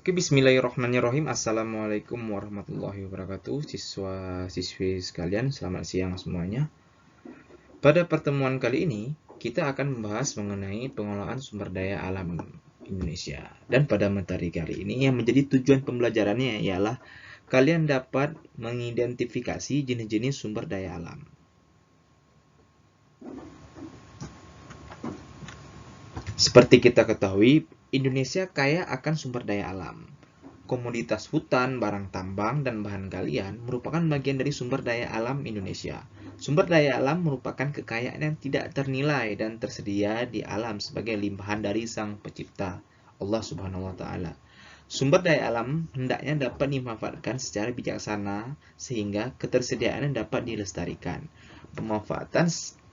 Oke, bismillahirrahmanirrahim. Assalamualaikum warahmatullahi wabarakatuh. Siswa-siswi sekalian, selamat siang semuanya. Pada pertemuan kali ini, kita akan membahas mengenai pengelolaan sumber daya alam Indonesia. Dan pada materi kali ini, yang menjadi tujuan pembelajarannya ialah kalian dapat mengidentifikasi jenis-jenis sumber daya alam. Seperti kita ketahui, Indonesia kaya akan sumber daya alam. Komoditas hutan, barang tambang, dan bahan galian merupakan bagian dari sumber daya alam Indonesia. Sumber daya alam merupakan kekayaan yang tidak ternilai dan tersedia di alam sebagai limpahan dari Sang Pencipta, Allah Subhanahu wa Ta'ala. Sumber daya alam hendaknya dapat dimanfaatkan secara bijaksana sehingga ketersediaannya dapat dilestarikan. Pemanfaatan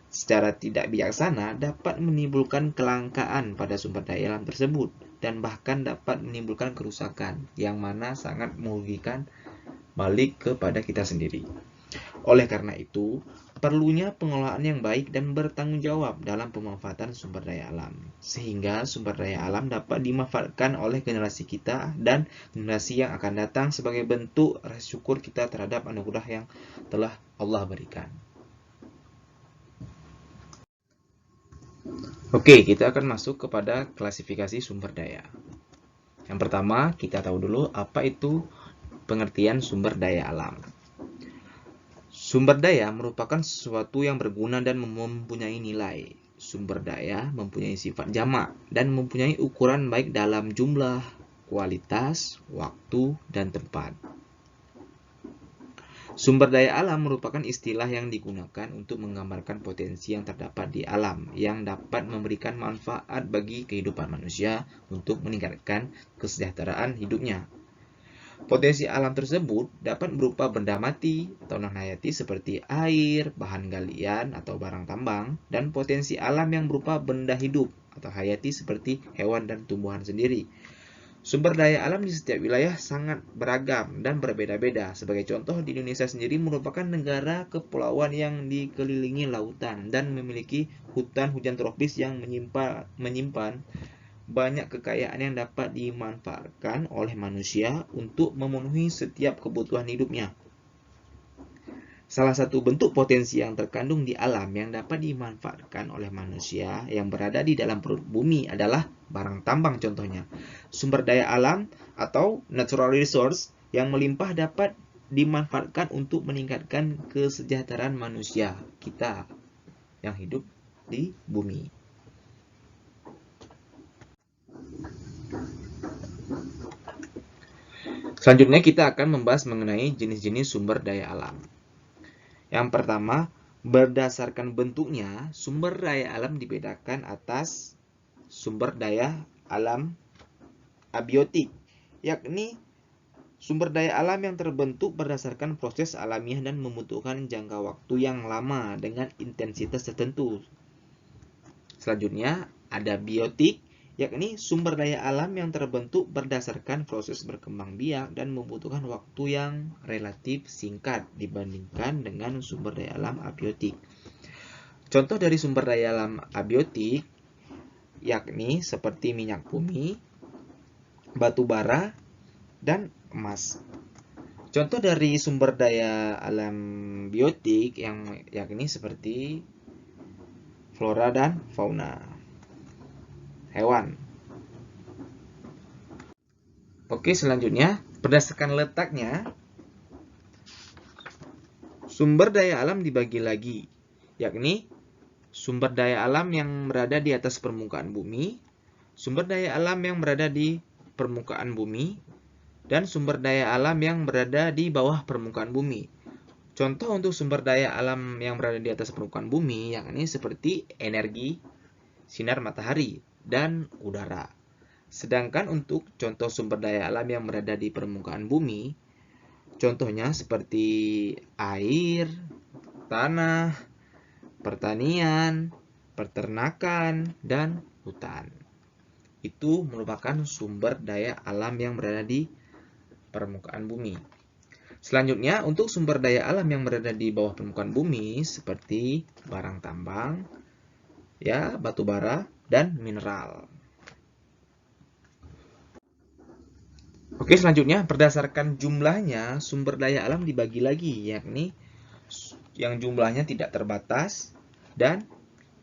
secara tidak bijaksana dapat menimbulkan kelangkaan pada sumber daya alam tersebut dan bahkan dapat menimbulkan kerusakan yang mana sangat merugikan balik kepada kita sendiri. Oleh karena itu, perlunya pengelolaan yang baik dan bertanggung jawab dalam pemanfaatan sumber daya alam, sehingga sumber daya alam dapat dimanfaatkan oleh generasi kita dan generasi yang akan datang sebagai bentuk rasa syukur kita terhadap anugerah yang telah Allah berikan. Oke, kita akan masuk kepada klasifikasi sumber daya. Yang pertama, kita tahu dulu apa itu pengertian sumber daya alam. Sumber daya merupakan sesuatu yang berguna dan mempunyai nilai. Sumber daya mempunyai sifat jamak dan mempunyai ukuran baik dalam jumlah, kualitas, waktu, dan tempat. Sumber daya alam merupakan istilah yang digunakan untuk menggambarkan potensi yang terdapat di alam yang dapat memberikan manfaat bagi kehidupan manusia untuk meningkatkan kesejahteraan hidupnya. Potensi alam tersebut dapat berupa benda mati atau non-hayati seperti air, bahan galian atau barang tambang, dan potensi alam yang berupa benda hidup atau hayati seperti hewan dan tumbuhan sendiri. Sumber daya alam di setiap wilayah sangat beragam dan berbeda-beda. Sebagai contoh, di Indonesia sendiri merupakan negara kepulauan yang dikelilingi lautan dan memiliki hutan hujan tropis yang menyimpan banyak kekayaan yang dapat dimanfaatkan oleh manusia untuk memenuhi setiap kebutuhan hidupnya. Salah satu bentuk potensi yang terkandung di alam yang dapat dimanfaatkan oleh manusia yang berada di dalam perut bumi adalah barang tambang contohnya. Sumber daya alam atau natural resource yang melimpah dapat dimanfaatkan untuk meningkatkan kesejahteraan manusia kita yang hidup di bumi. Selanjutnya kita akan membahas mengenai jenis-jenis sumber daya alam. Yang pertama, berdasarkan bentuknya, sumber daya alam dibedakan atas sumber daya alam abiotik, yakni sumber daya alam yang terbentuk berdasarkan proses alamiah dan membutuhkan jangka waktu yang lama dengan intensitas tertentu. Selanjutnya, ada biotik, yakni sumber daya alam yang terbentuk berdasarkan proses berkembang biak dan membutuhkan waktu yang relatif singkat dibandingkan dengan sumber daya alam abiotik. Contoh dari sumber daya alam abiotik yakni seperti minyak bumi, batu bara, dan emas. Contoh dari sumber daya alam biotik yang yakni seperti flora dan fauna hewan. Oke, selanjutnya berdasarkan letaknya sumber daya alam dibagi lagi, yakni sumber daya alam yang berada di atas permukaan bumi, sumber daya alam yang berada di permukaan bumi, dan sumber daya alam yang berada di bawah permukaan bumi. Contoh untuk sumber daya alam yang berada di atas permukaan bumi yakni seperti energi sinar matahari dan udara. Sedangkan untuk contoh sumber daya alam yang berada di permukaan bumi, contohnya seperti air, tanah, pertanian, peternakan, dan hutan. Itu merupakan sumber daya alam yang berada di permukaan bumi. Selanjutnya, untuk sumber daya alam yang berada di bawah permukaan bumi seperti barang tambang, ya, batu bara, dan mineral. Oke, selanjutnya berdasarkan jumlahnya sumber daya alam dibagi lagi, yakni yang jumlahnya tidak terbatas dan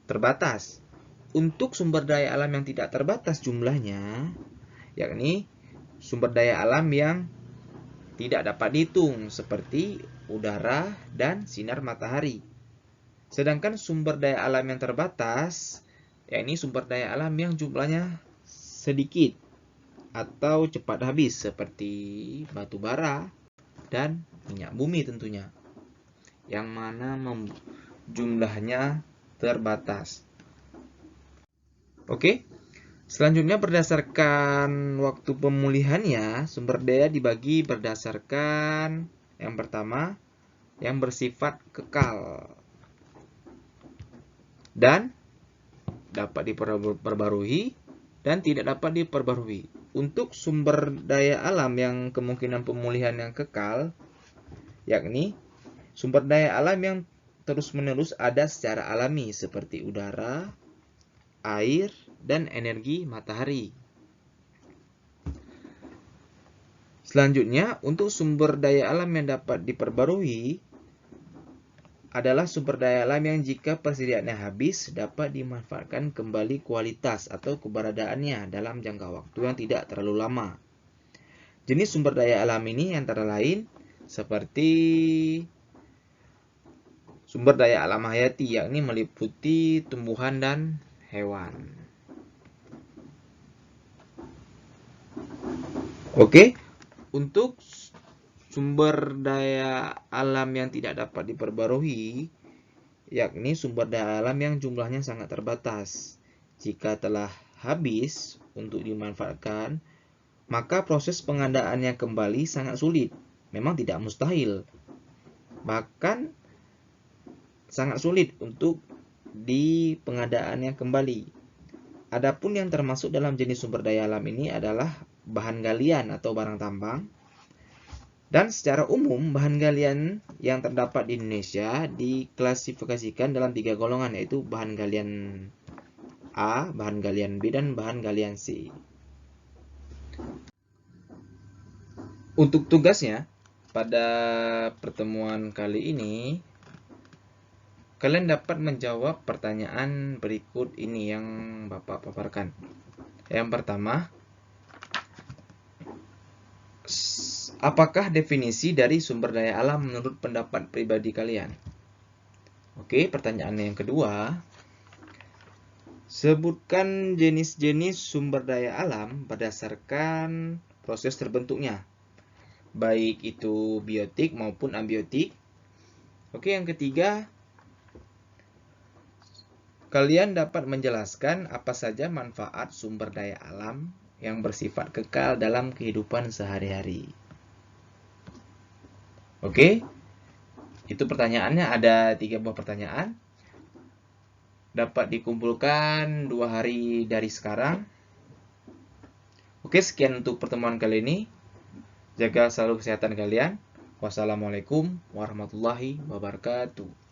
terbatas. Untuk sumber daya alam yang tidak terbatas jumlahnya, yakni sumber daya alam yang tidak dapat dihitung seperti udara dan sinar matahari. Sedangkan sumber daya alam yang terbatas, yakni sumber daya alam yang jumlahnya sedikit atau cepat habis seperti batu bara dan minyak bumi tentunya, yang mana jumlahnya terbatas. Oke, selanjutnya berdasarkan waktu pemulihannya, sumber daya dibagi berdasarkan yang pertama, yang bersifat kekal dan dapat diperbarui dan tidak dapat diperbarui. Untuk sumber daya alam yang kemungkinan pemulihan yang kekal, yakni sumber daya alam yang terus-menerus ada secara alami seperti udara, air, dan energi matahari. Selanjutnya, untuk sumber daya alam yang dapat diperbarui adalah sumber daya alam yang jika persediaannya habis dapat dimanfaatkan kembali kualitas atau keberadaannya dalam jangka waktu yang tidak terlalu lama. Jenis sumber daya alam ini antara lain seperti sumber daya alam hayati, yakni meliputi tumbuhan dan hewan. Oke, untuk sumber daya alam yang tidak dapat diperbarui, yakni sumber daya alam yang jumlahnya sangat terbatas. Jika telah habis untuk dimanfaatkan, maka proses pengadaannya kembali sangat sulit. Memang tidak mustahil, bahkan sangat sulit untuk di pengadaannya kembali. Adapun yang termasuk dalam jenis sumber daya alam ini adalah bahan galian atau barang tambang. Dan secara umum, bahan galian yang terdapat di Indonesia diklasifikasikan dalam 3 golongan, yaitu bahan galian A, bahan galian B, dan bahan galian C. Untuk tugasnya, pada pertemuan kali ini, kalian dapat menjawab pertanyaan berikut ini yang Bapak paparkan. Yang pertama, apakah definisi dari sumber daya alam menurut pendapat pribadi kalian? Oke, pertanyaan yang kedua, sebutkan jenis-jenis sumber daya alam berdasarkan proses terbentuknya, baik itu biotik maupun abiotik. Oke, yang ketiga, kalian dapat menjelaskan apa saja manfaat sumber daya alam yang bersifat kekal dalam kehidupan sehari-hari. Oke, itu pertanyaannya, ada 3 buah pertanyaan. Dapat dikumpulkan 2 hari dari sekarang. Oke, sekian untuk pertemuan kali ini. Jaga selalu kesehatan kalian. Wassalamualaikum warahmatullahi wabarakatuh.